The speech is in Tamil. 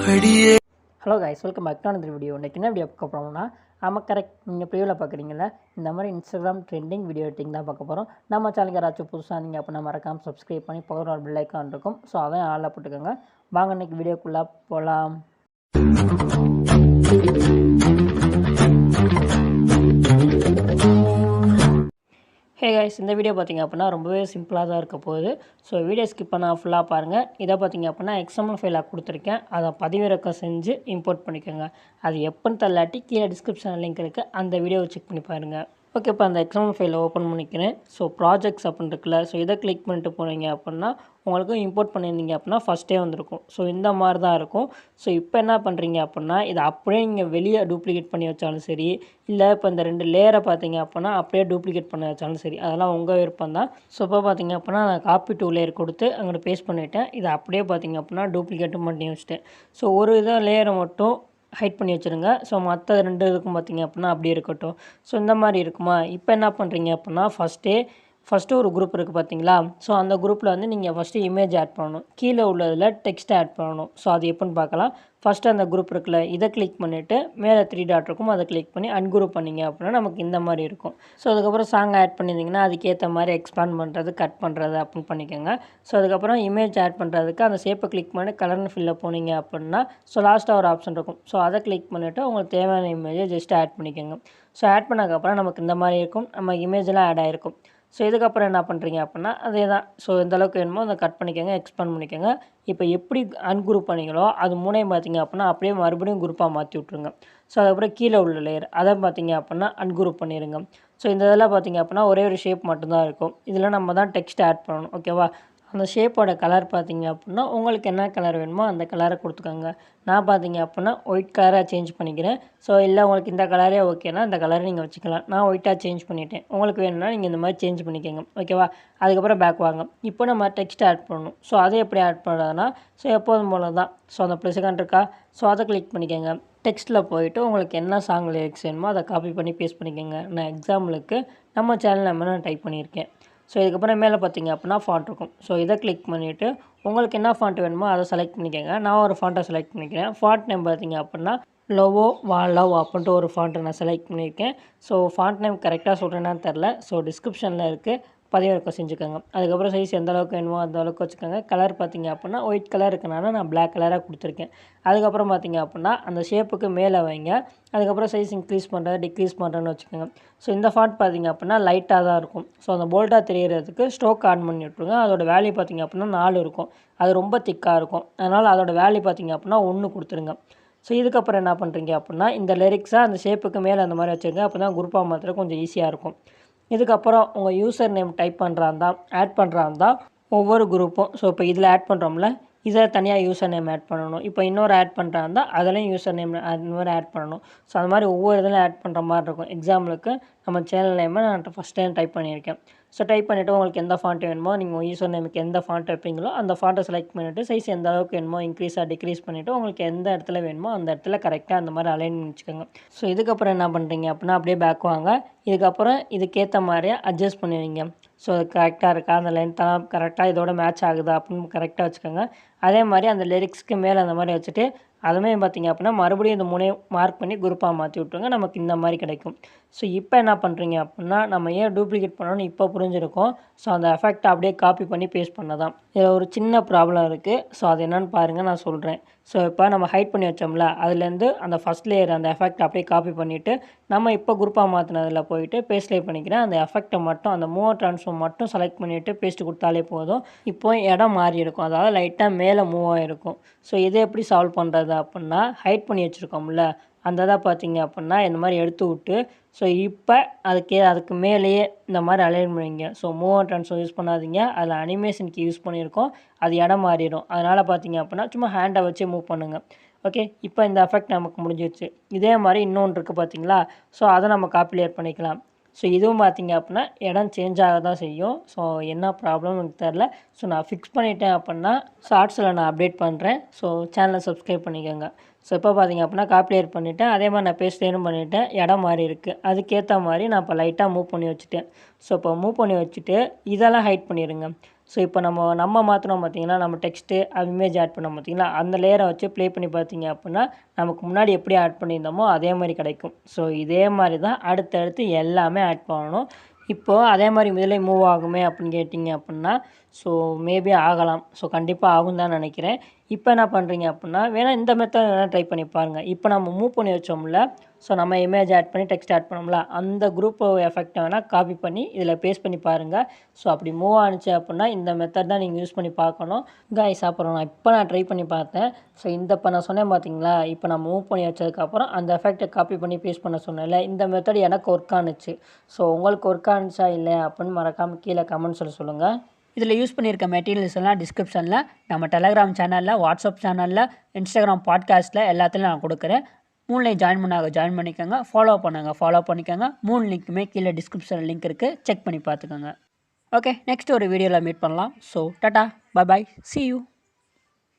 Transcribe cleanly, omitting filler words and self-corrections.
Hello guys, welcome back to another video. இன்றைக்கி என்ன வீடியோ பார்க்க போகிறோம்னா, நம்ம கரெக்ட் நீங்கள் ப்ரிவியூவில் பார்க்குறீங்களா, இந்த மாதிரி இன்ஸ்டாகிராம் ட்ரெண்டிங் வீடியோ எடிட்டிங் தான் பார்க்க போகிறோம். நம்ம சேனலுக்கு யாராச்சும் புதுசாக நீங்கள் அப்படின்னா மறக்காமல் சப்ஸ்கிரைப் பண்ணி பக்கத்தில் ஒரு பெல் ஐக்கான் இருக்கும். ஸோ அதையும் ஆளில் போட்டுக்கோங்க. வாங்க இன்றைக்கி வீடியோக்குள்ளே போகலாம். ஹே கைஸ், இந்த வீடியோ பார்த்திங்க அப்படின்னா ரொம்பவே சிம்பிளாக தான் இருக்க போகுது. ஸோ வீடியோ ஸ்கிப் பண்ணால் ஃபுல்லாக பாருங்கள். இதை பார்த்திங்க அப்படின்னா எக்ஸ்எம்எல் ஃபைலாக கொடுத்துருக்கேன். அதை பதிவிறக்கம் செஞ்சு இம்போர்ட் பண்ணிக்கோங்க. அது எப்போன்னு தள்ளாட்டி கீழே டிஸ்கிரிப்ஷன் லிங்க் இருக்குது, அந்த வீடியோவை செக் பண்ணி பாருங்கள். ஓகே, இப்போ அந்த எக்ஸ்எம்எல் ஃபைலை ஓப்பன் பண்ணிக்கிறேன். ஸோ ப்ராஜெக்ட்ஸ் அப்படின்னு இருக்குல்ல, ஸோ இதை கிளிக் பண்ணிட்டு போனீங்க அப்படின்னா உங்களுக்கு இம்போர்ட் பண்ணியிருந்தீங்க அப்படின்னா ஃபஸ்ட்டே வந்திருக்கும். ஸோ இந்த மாதிரி தான் இருக்கும். ஸோ இப்போ என்ன பண்ணுறீங்க அப்படின்னா, இதை அப்படியே நீங்கள் வெளியே டூப்ளிகேட் பண்ணி வச்சாலும் சரி, இல்லை இப்போ இந்த 2 லேயரை பார்த்தீங்க அப்படின்னா அப்படியே டூப்ளிகேட் பண்ணி வச்சாலும் சரி, அதெல்லாம் உங்கள் விருப்பம் தான். ஸோ இப்போ பார்த்தீங்க அப்படின்னா நான் காப்பி 2 லேயர் கொடுத்து அங்கே பேஸ்ட் பண்ணிவிட்டேன். இதை அப்படியே பார்த்தீங்க அப்படின்னா டூப்ளிகேட்டும் பண்ணி வச்சுட்டேன். ஸோ ஒரு இதை லேயரை மட்டும் ஹைட் பண்ணி வச்சுருங்க. ஸோ மற்ற 2 இதுக்கும் பார்த்திங்க அப்படின்னா அப்படியே இருக்கட்டும். ஸோ இந்த மாதிரி இருக்குமா. இப்போ என்ன பண்ணுறீங்க அப்படின்னா, ஃபஸ்ட்டு ஒரு குரூப் இருக்குது பார்த்தீங்களா. ஸோ அந்த குரூப்பில் வந்து நீங்கள் ஃபஸ்ட்டு இமேஜ் ஆட் பண்ணணும். கீழே உள்ளதில் டெக்ஸ்ட் ஆட் பண்ணணும். ஸோ அது எப்படின்னு பார்க்கலாம். ஃபஸ்ட்டு அந்த குரூப் இருக்குல்ல, இதை கிளிக் பண்ணிவிட்டு மேலே 3 டாட் இருக்கும், அதை கிளிக் பண்ணி அன்குரூப் பண்ணிங்க அப்படின்னா நமக்கு இந்த மாதிரி இருக்கும். ஸோ அதுக்கப்புறம் சாங் ஆட் பண்ணியிருந்தீங்கன்னா அதுக்கேற்ற மாதிரி எக்ஸ்பேண்ட் பண்ணுறது, கட் பண்ணுறது அப்படின்னு பண்ணிக்கோங்க. ஸோ அதுக்கப்புறம் இமேஜ் ஆட் பண்ணுறதுக்கு அந்த ஷேப்பை கிளிக் பண்ணி கலர்னு ஃபில்லில் போனீங்க அப்படின்னா ஸோ லாஸ்ட்டாக ஒரு ஆப்ஷன் இருக்கும். ஸோ அதை கிளிக் பண்ணிவிட்டு உங்களுக்கு தேவையான இமேஜை ஜஸ்ட் ஆட் பண்ணிக்கோங்க. ஸோ ஆட் பண்ணதுக்கப்புறம் நமக்கு இந்த மாதிரி இருக்கும், நம்ம இமேஜெலாம் ஆட் ஆகிருக்கும். ஸோ இதுக்கப்புறம் என்ன பண்ணுறீங்க அப்படின்னா அதே தான். ஸோ எந்த அளவுக்கு வேணுமோ அதை கட் பண்ணிக்கோங்க, எக்ஸ்பேண்ட் பண்ணிக்கோங்க. இப்போ எப்படி அன்குரூப் பண்ணீங்களோ அது மூணையும் பார்த்தீங்க அப்படின்னா அப்படியே மறுபடியும் குரூப்பாக மாற்றி விட்ருங்க. ஸோ அதுக்கப்புறம் கீழே உள்ள லேயர் அதை பார்த்தீங்க அப்படின்னா அன்குரூப் பண்ணிடுங்க. ஸோ இந்த இதெல்லாம் பார்த்தீங்க அப்படின்னா ஒரே ஒரு ஷேப் மட்டும்தான் இருக்கும். இதில் நம்ம தான் டெக்ஸ்ட் ஆட் பண்ணணும். ஓகேவா. அந்த ஷேப்போட கலர் பார்த்தீங்க அப்படின்னா உங்களுக்கு என்ன கலர் வேணுமோ அந்த கலரை கொடுத்துக்கோங்க. நான் பார்த்தீங்க அப்படின்னா ஒயிட் கலராக சேஞ்ச் பண்ணிக்கிறேன். ஸோ இல்லை உங்களுக்கு இந்த கலரே ஓகேனா இந்த கலரை நீங்கள் வச்சுக்கலாம். நான் ஒயிட்டாக சேஞ்ச் பண்ணிட்டேன். உங்களுக்கு வேணும்னா நீங்கள் இந்த மாதிரி சேஞ்ச் பண்ணிக்கோங்க. ஓகேவா. அதுக்கப்புறம் பேக் வாங்க. இப்போ நம்ம டெக்ஸ்ட் ஆட் பண்ணணும். ஸோ அதை எப்படி ஆட் பண்ணுறதுனா, ஸோ எப்போதும் போல தான். ஸோ அந்த ப்ளஸ்கான் இருக்கா, ஸோ அதை கிளிக் பண்ணிக்கோங்க. டெக்ஸ்ட்டில் போயிட்டு உங்களுக்கு என்ன சாங் லிரிக்ஸ் வேணுமோ அதை காப்பி பண்ணி பேஸ்ட் பண்ணிக்கோங்க. நான் எக்ஸாம்பிளுக்கு நம்ம சேனல் நம்ம நான் டைப் பண்ணியிருக்கேன். ஸோ இதுக்கப்புறம் மேலே பார்த்தீங்க அப்படின்னா ஃபாண்ட் இருக்கும். ஸோ இதை கிளிக் பண்ணிவிட்டு உங்களுக்கு என்ன ஃபாண்ட் வேணுமோ அதை செலக்ட் பண்ணிக்கோங்க. நான் ஒரு ஃபாண்ட்டை செலக்ட் பண்ணிக்கிறேன். ஃபாண்ட் நேம் பார்த்தீங்க அப்படின்னா லோவோ லவ் அப்படின்ட்டு ஒரு ஃபாண்ட்டை நான் செலக்ட் பண்ணியிருக்கேன். ஸோ ஃபாண்ட் நேம் கரெக்டாக சொல்கிறேன்னான்னு தெரில. ஸோ டிஸ்கிரிப்ஷனில் இருக்குது, பதிவிறக்கம் செஞ்சுக்கோங்க. அதுக்கப்புறம் சைஸ் எந்த அளவுக்கு வேணுமோ அந்த அளவுக்கு வச்சுக்கோங்க. கலர் பார்த்திங்க அப்படின்னா ஒயிட் கலர் இருக்கனால நான் பிளாக் கலராக கொடுத்துருக்கேன். அதுக்கப்புறம் பார்த்திங்க அப்படின்னா அந்த ஷேப்புக்கு மேலே வைங்க. அதுக்கப்புறம் சைஸ் இன்க்ரீஸ் பண்ணுறது டிக்ரீஸ் பண்ணுறேன்னு வச்சுக்கோங்க. ஸோ இந்த ஃபாண்ட் பார்த்திங்க அப்படின்னா லைட்டாக தான் இருக்கும். ஸோ அந்த போல்டாக தெரியறதுக்கு ஸ்ட்ரோக் ஆன் பண்ணி விட்ருங்க. அதோட வேல்யூ பார்த்திங்க அப்படின்னா 4 இருக்கும். அது ரொம்ப திக்காக இருக்கும். அதனால் அதோட வேல்யூ பார்த்திங்க அப்படின்னா 1 கொடுத்துருங்க. ஸோ இதுக்கப்புறம் என்ன பண்ணுறீங்க அப்படின்னா இந்த லிரிக்ஸாக அந்த ஷேப்புக்கு மேலே அந்த மாதிரி வச்சுருங்க. அப்போ தான் குரூப்பாக மாத்திர கொஞ்சம் ஈஸியாக இருக்கும். இதுக்கப்புறம் உங்கள் யூசர் நேம் டைப் பண்ணுறாருந்தா ஆட் பண்ணுறாருந்தா ஒவ்வொரு குரூப்பும், ஸோ இப்போ இதில் ஆட் பண்ணுறோம்ல, இதை தனியாக யூசர் நேம் ஆட் பண்ணணும். இப்போ இன்னொரு ஆட் பண்ணுறாருந்தா அதுலேயும் யூசர் நேம் அந்த மாதிரி ஆட் பண்ணணும். ஸோ அது மாதிரி ஒவ்வொரு இதில் ஆட் பண்ணுற மாதிரி இருக்கும். எக்ஸாம்பிளுக்கு நம்ம சேனல் நேமை நான் ஃபஸ்ட் டைம் டைப் பண்ணியிருக்கேன். ஸோ டைப் பண்ணிவிட்டு உங்களுக்கு எந்த ஃபாண்ட் வேணுமோ நீங்கள் யூசர் நேமுக்கு எந்த ஃபாண்ட் வைப்பீங்களோ அந்த ஃபாண்ட்டை செலக்ட் பண்ணிவிட்டு சைஸ் எந்த அளவுக்கு வேணுமோ இன்க்ரீஸாக டிக்ரீஸ் பண்ணிவிட்டு உங்களுக்கு எந்த இடத்துல வேணுமோ அந்த இடத்துல கரெக்டாக அந்த மாதிரி அலைன் பண்ணி வச்சுக்கோங்க. ஸோ இதுக்கப்புறம் என்ன பண்ணுறீங்க அப்படின்னா அப்படியே பேக் வாங்க. இதுக்கப்புறம் இதுக்கேற்ற மாதிரியே அட்ஜஸ்ட் பண்ணுவீங்க. ஸோ அது கரெக்டாக இருக்கா, அந்த லென்த்தெல்லாம் கரெக்டாக இதோட மேட்ச் ஆகுதா அப்படின்னு கரெக்டாக வச்சுக்கோங்க. அதே மாதிரி அந்த லிரிக்ஸ்க்கு மேலே அந்த மாதிரி வச்சுட்டு அதுவுமே பார்த்திங்க அப்படின்னா மறுபடியும் இந்த முனையும் மார்க் பண்ணி குரூப்பாக மாற்றி விட்ருங்க. நமக்கு இந்த மாதிரி கிடைக்கும். ஸோ இப்போ என்ன பண்ணுறீங்க அப்படின்னா நம்ம ஏன் டூப்ளிகேட் பண்ணணும்னு இப்போ புரிஞ்சிருக்கோம். ஸோ அந்த எஃபெக்ட்டை அப்படியே காப்பி பண்ணி பேஸ்ட் பண்ணதான். இதில் ஒரு சின்ன ப்ராப்ளம் இருக்குது. ஸோ அது என்னென்னு பாருங்கள், நான் சொல்கிறேன். ஸோ இப்போ நம்ம ஹைட் பண்ணி வச்சோம்ல, அதுலேருந்து அந்த ஃபஸ்ட் லேயர் அந்த எஃபெக்ட் அப்படியே காப்பி பண்ணிவிட்டு நம்ம இப்போ குரூப்பாக மாற்றினதில் போயிட்டு பேஸ்ட் லே பண்ணிக்கிறேன். அந்த எஃபெக்ட்டை மட்டும் அந்த மூவ் ட்ரான்ஸ்ஃபார்ம் மட்டும் செலக்ட் பண்ணிவிட்டு பேஸ்ட் கொடுத்தாலே போதும். இப்போ இடம் மாறி இருக்கும், அதாவது லைட்டாக மேலே மூவ் ஆகிருக்கும். ஸோ இதை எப்படி சால்வ் பண்ணுறது அப்படின்னா ஹைட் பண்ணி வச்சுருக்கோம்ல அந்த இதை பார்த்திங்க அப்படின்னா இந்த மாதிரி எடுத்து விட்டு ஸோ இப்போ அதுக்கு மேலேயே இந்த மாதிரி அலைன் பண்ணுவீங்க. So move and transform use பண்ணாதீங்க, அதில் அனிமேஷனுக்கு யூஸ் பண்ணியிருக்கோம், அது இடம் மாறிடும். அதனால் பார்த்திங்க அப்படின்னா சும்மா ஹேண்டை வச்சு மூவ் பண்ணுங்கள். ஓகே, இப்போ இந்த எஃபெக்ட் நமக்கு முடிஞ்சிடுச்சு. இதே மாதிரி இன்னொன்று இருக்குது பார்த்தீங்களா. ஸோ அதை நம்ம காப்பிலேட் பண்ணிக்கலாம். ஸோ இதுவும் பார்த்திங்க அப்படின்னா இடம் சேஞ்ச் ஆக தான் செய்யும். ஸோ என்ன ப்ராப்ளம் எனக்கு தெரில. ஸோ நான் ஃபிக்ஸ் பண்ணிட்டேன் அப்படின்னா ஷார்ட்ஸில் நான் அப்டேட் பண்ணுறேன். ஸோ சேனலை சப்ஸ்கிரைப் பண்ணிக்கோங்க. ஸோ இப்போ பார்த்திங்க அப்படின்னா காப்பிலேட் பண்ணிவிட்டேன். அதே மாதிரி நான் பேஸ்ட்லேயும் பண்ணிவிட்டேன். இடம் மாறி இருக்குது. அதுக்கேற்ற மாதிரி நான் இப்போ லைட்டாக மூவ் பண்ணி வச்சுட்டேன். ஸோ இப்போ மூவ் பண்ணி வச்சுட்டு இதெல்லாம் ஹைட் பண்ணிடுங்க. ஸோ இப்போ நம்ம மாற்றினோம் பார்த்தீங்கன்னா, நம்ம டெக்ஸ்ட்டு இமேஜ் ஆட் பண்ணோம் பார்த்தீங்களா, அந்த லேயரை வச்சு ப்ளே பண்ணி பார்த்தீங்க அப்படின்னா நமக்கு முன்னாடி எப்படி ஆட் பண்ணியிருந்தோமோ அதே மாதிரி கிடைக்கும். ஸோ இதே மாதிரி தான் அடுத்தடுத்து எல்லாமே ஆட் பண்ணணும். இப்போது அதே மாதிரி இதிலே மூவ் ஆகுமே அப்படின்னு கேட்டிங்க அப்படின்னா, ஸோ மேபி ஆகலாம். ஸோ கண்டிப்பாக ஆகும் தான் நினைக்கிறேன். இப்போ என்ன பண்ணுறீங்க அப்படின்னா, வேணால் இந்த மெத்தட் வேணால் ட்ரை பண்ணி பாருங்கள். இப்போ நம்ம மூவ் பண்ணி வச்சோம்ல, ஸோ நம்ம இமேஜ் ஆட் பண்ணி டெக்ஸ்ட் ஆட் பண்ணோம்ல, அந்த குரூப் எஃபெக்ட்டை வேணால் காப்பி பண்ணி இதில் பேஸ்ட் பண்ணி பாருங்கள். ஸோ அப்படி மூவ் ஆணுச்சு அப்படின்னா இந்த மெத்தட் தான் நீங்கள் யூஸ் பண்ணி பார்க்கணும். காய்ஸ் அப்புறம் நான் ட்ரை பண்ணி பார்த்தேன். ஸோ இப்போ நான் சொன்னேன் பார்த்தீங்களா, இப்போ நான் மூவ் பண்ணி வச்சதுக்கப்புறம் அந்த எஃபெக்ட்டை காப்பி பண்ணி பேஸ்ட் பண்ண சொன்னேன்ல, இந்த மெத்தட் எனக்கு ஒர்க் ஆனுச்சு. ஸோ உங்களுக்கு ஒர்க் ஆனுச்சா இல்லையா அப்படின்னு மறக்காமல் கீழே கமெண்ட்ஸில் சொல்லுங்கள். இதில் யூஸ் பண்ணியிருக்க மெட்டீரியல்ஸ் எல்லாம் டிஸ்கிரிப்ஷனில், நம்ம டெலகிராம் சேனலில், வாட்ஸ்அப் சேனலில், இன்ஸ்டாகிராம் பாட்காஸ்ட்டில் எல்லாத்துலையும் நான் கொடுக்குறேன். 3லையும் ஜாயின் பண்ணிக்கோங்க. ஃபாலோ பண்ணிக்கோங்க. 3 லிங்க்குமே கீழே டிஸ்கிரிப்ஷனில் லிங்க் இருக்குது. செக் பண்ணி பார்த்துக்கோங்க. ஓகே, நெக்ஸ்ட் ஒரு வீடியோவில் மீட் பண்ணலாம். So Tata, bye bye, see you.